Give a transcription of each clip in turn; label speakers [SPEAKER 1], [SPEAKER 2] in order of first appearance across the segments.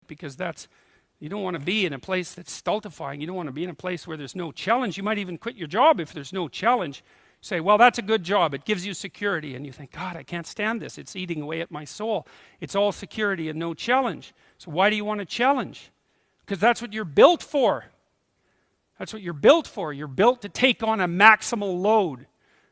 [SPEAKER 1] because you don't want to be in a place that's stultifying. You don't want to be in a place where there's no challenge. You might even quit your job if there's no challenge. Say, well, that's a good job. It gives you security. And you think, God, I can't stand this. It's eating away at my soul. It's all security and no challenge. So why do you want a challenge? Because that's what you're built for. That's what you're built for. You're built to take on a maximal load,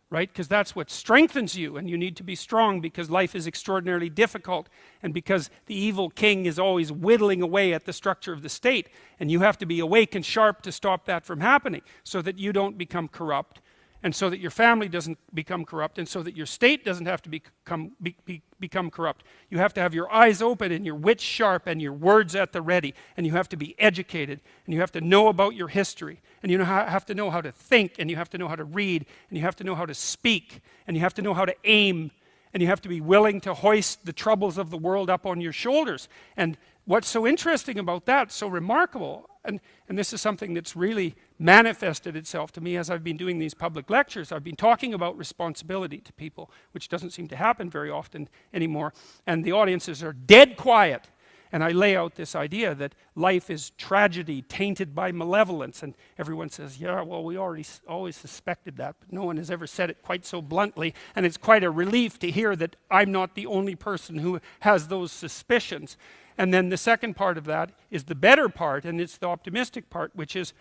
[SPEAKER 1] right? Because that's what strengthens you, and you need to be strong because life is extraordinarily difficult, and because the evil king is always whittling away at the structure of the state, and you have to be awake and sharp to stop that from happening so that you don't become corrupt, and so that your family doesn't become corrupt, and so that your state doesn't have to become corrupt. You have to have your eyes open and your wits sharp and your words at the ready, and you have to be educated, and you have to know about your history, and you have to know how to think, and you have to know how to read, and you have to know how to speak, and you have to know how to aim, and you have to be willing to hoist the troubles of the world up on your shoulders. And what's so interesting about that, so remarkable, and this is something that's really manifested itself to me as I've been doing these public lectures. I've been talking about responsibility to people, which doesn't seem to happen very often anymore, and the audiences are dead quiet. And I lay out this idea that life is tragedy tainted by malevolence, and everyone says, yeah, well, we always suspected that, but no one has ever said it quite so bluntly, and it's quite a relief to hear that I'm not the only person who has those suspicions. And then the second part of that is the better part, and it's the optimistic part, which is,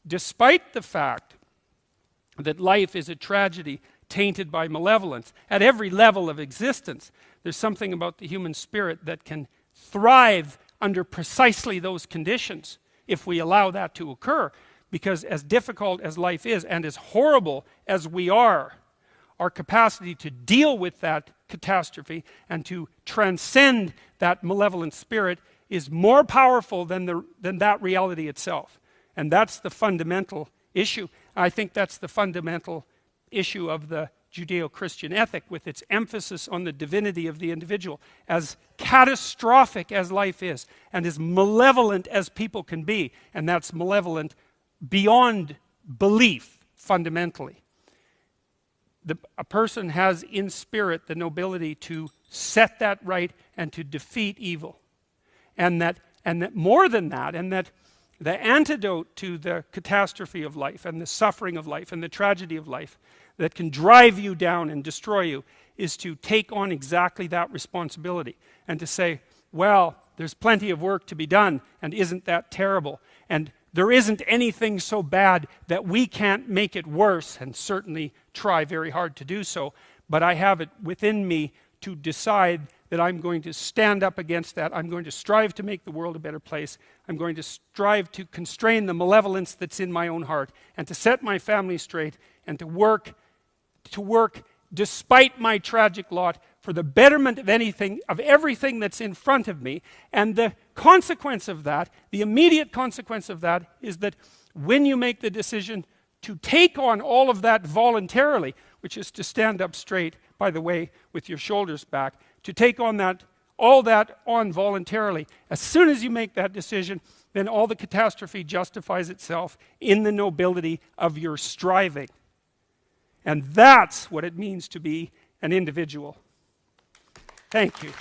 [SPEAKER 1] despite the fact that life is a tragedy tainted by malevolence, at every level of existence, there's something about the human spirit that can thrive under precisely those conditions if we allow that to occur. Because as difficult as life is, and as horrible as we are, our capacity to deal with that catastrophe and to transcend that malevolent spirit is more powerful than that reality itself. And that's the fundamental issue. I think that's the fundamental issue of the Judeo-Christian ethic, with its emphasis on the divinity of the individual. As catastrophic as life is, and as malevolent as people can be, and that's malevolent beyond belief, fundamentally. A person has in spirit the nobility to set that right and to defeat evil. And that more than that, and that the antidote to the catastrophe of life and the suffering of life and the tragedy of life that can drive you down and destroy you is to take on exactly that responsibility and to say, well, there's plenty of work to be done, and isn't that terrible? And there isn't anything so bad that we can't make it worse, and certainly try very hard to do so, but I have it within me to decide that I'm going to stand up against that. I'm going to strive to make the world a better place. I'm going to strive to constrain the malevolence that's in my own heart, and to set my family straight, and to work despite my tragic lot for the betterment of everything that's in front of me. And the consequence of that, the immediate consequence of that, is that when you make the decision to take on all of that voluntarily, which is to stand up straight, by the way, with your shoulders back, to take on all that on voluntarily, as soon as you make that decision, then all the catastrophe justifies itself in the nobility of your striving. And that's what it means to be an individual. Thank you.